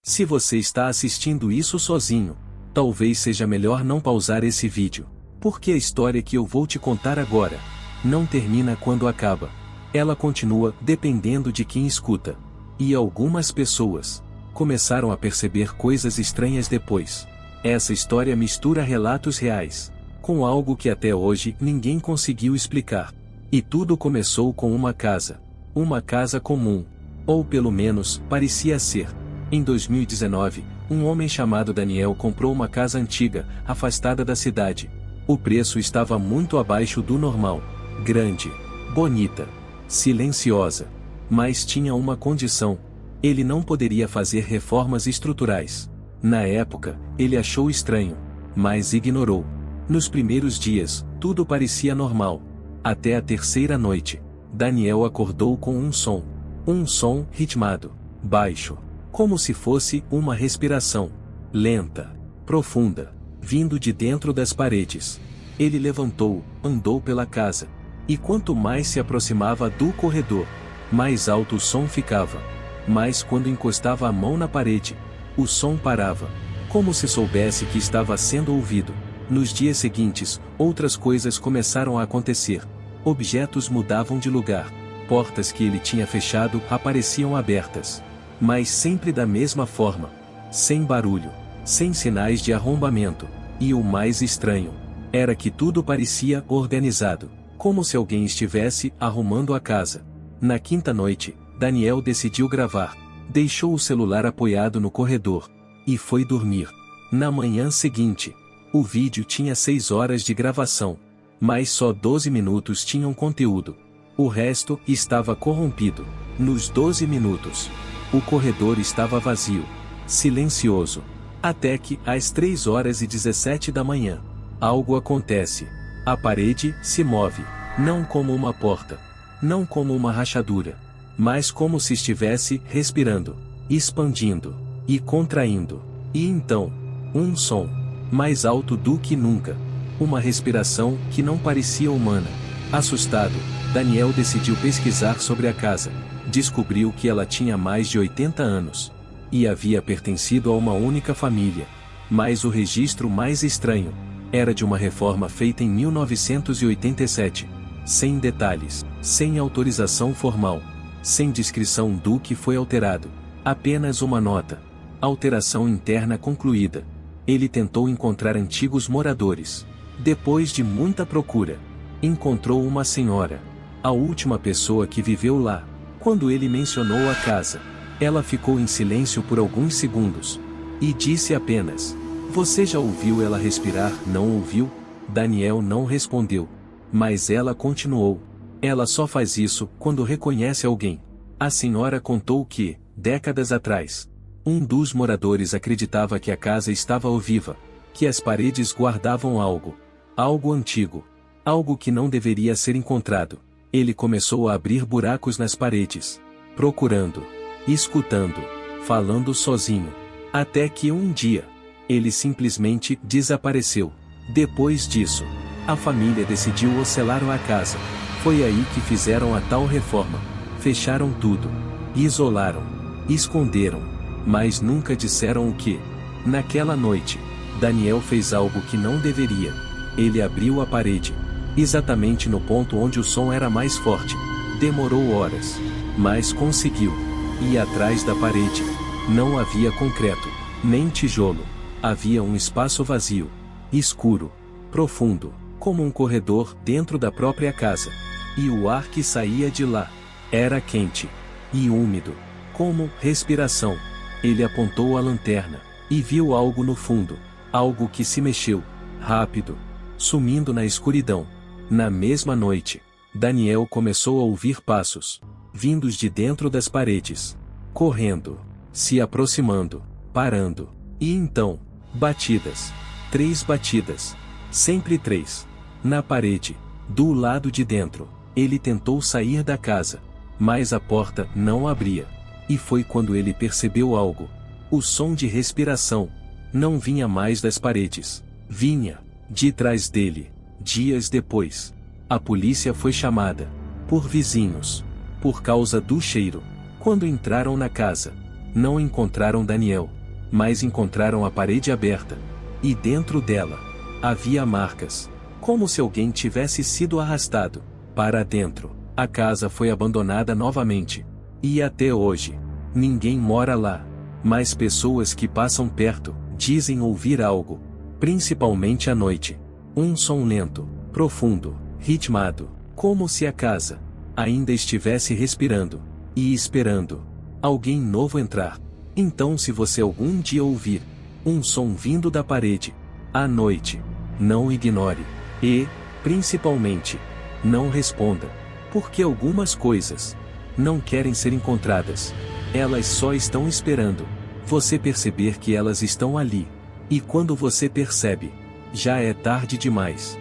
Se você está assistindo isso sozinho, talvez seja melhor não pausar esse vídeo, porque a história que eu vou te contar agora não termina quando acaba. Ela continua dependendo de quem escuta. E algumas pessoas começaram a perceber coisas estranhas depois. Essa história mistura relatos reais com algo que até hoje ninguém conseguiu explicar. E tudo começou com uma casa. Uma casa comum. Ou pelo menos, parecia ser. Em 2019, um homem chamado Daniel comprou uma casa antiga, afastada da cidade. O preço estava muito abaixo do normal. Grande, bonita, silenciosa. Mas tinha uma condição. Ele não poderia fazer reformas estruturais. Na época, ele achou estranho, mas ignorou. Nos primeiros dias, tudo parecia normal. Até a terceira noite, Daniel acordou com um som. Um som ritmado, baixo, como se fosse uma respiração lenta, profunda, vindo de dentro das paredes. Ele levantou, andou pela casa. E quanto mais se aproximava do corredor, mais alto o som ficava. Mas quando encostava a mão na parede, o som parava, como se soubesse que estava sendo ouvido. Nos dias seguintes, outras coisas começaram a acontecer. Objetos mudavam de lugar. Portas que ele tinha fechado apareciam abertas. Mas sempre da mesma forma. Sem barulho. Sem sinais de arrombamento. E o mais estranho era que tudo parecia organizado, como se alguém estivesse arrumando a casa. Na quinta noite, Daniel decidiu gravar. Deixou o celular apoiado no corredor e foi dormir. Na manhã seguinte, o vídeo tinha 6 horas de gravação, mas só 12 minutos tinham conteúdo. O resto estava corrompido. Nos 12 minutos, o corredor estava vazio, silencioso. Até que, às 3h17 da manhã, algo acontece. A parede se move, não como uma porta, não como uma rachadura, mas como se estivesse respirando, expandindo e contraindo. E então, um som mais alto do que nunca. Uma respiração que não parecia humana. Assustado, Daniel decidiu pesquisar sobre a casa. Descobriu que ela tinha mais de 80 anos. E havia pertencido a uma única família. Mas o registro mais estranho era de uma reforma feita em 1987. Sem detalhes, sem autorização formal, sem descrição do que foi alterado. Apenas uma nota. Alteração interna concluída. Ele tentou encontrar antigos moradores. Depois de muita procura, encontrou uma senhora, a última pessoa que viveu lá. Quando ele mencionou a casa, ela ficou em silêncio por alguns segundos. E disse apenas: "Você já ouviu ela respirar?" Não ouviu? Daniel não respondeu. Mas ela continuou: "Ela só faz isso quando reconhece alguém." A senhora contou que, décadas atrás, um dos moradores acreditava que a casa estava viva, que as paredes guardavam algo antigo, algo que não deveria ser encontrado. Ele começou a abrir buracos nas paredes, procurando, escutando, falando sozinho. Até que um dia, ele simplesmente desapareceu. Depois disso, a família decidiu ocelar a casa. Foi aí que fizeram a tal reforma. Fecharam tudo, isolaram, esconderam. Mas nunca disseram o que. Naquela noite, Daniel fez algo que não deveria. Ele abriu a parede, exatamente no ponto onde o som era mais forte. Demorou horas, mas conseguiu. E atrás da parede, não havia concreto, nem tijolo. Havia um espaço vazio, escuro, profundo, como um corredor dentro da própria casa. E o ar que saía de lá era quente e úmido, como respiração. Ele apontou a lanterna e viu algo no fundo, algo que se mexeu, rápido, sumindo na escuridão. Na mesma noite, Daniel começou a ouvir passos, vindos de dentro das paredes, correndo, se aproximando, parando, e então, batidas. 3 batidas, sempre 3, na parede, do lado de dentro. Ele tentou sair da casa, mas a porta não abria. E foi quando ele percebeu algo. O som de respiração não vinha mais das paredes, vinha de trás dele. Dias depois, a polícia foi chamada por vizinhos, por causa do cheiro. Quando entraram na casa, não encontraram Daniel, mas encontraram a parede aberta. E dentro dela, havia marcas, como se alguém tivesse sido arrastado para dentro. A casa foi abandonada novamente. E até hoje, ninguém mora lá. Mas pessoas que passam perto, dizem ouvir algo. Principalmente à noite. Um som lento, profundo, ritmado, como se a casa ainda estivesse respirando e esperando alguém novo entrar. Então, se você algum dia ouvir um som vindo da parede à noite, não ignore e, principalmente, não responda, porque algumas coisas não querem ser encontradas. Elas só estão esperando você perceber que elas estão ali. E quando você percebe, já é tarde demais.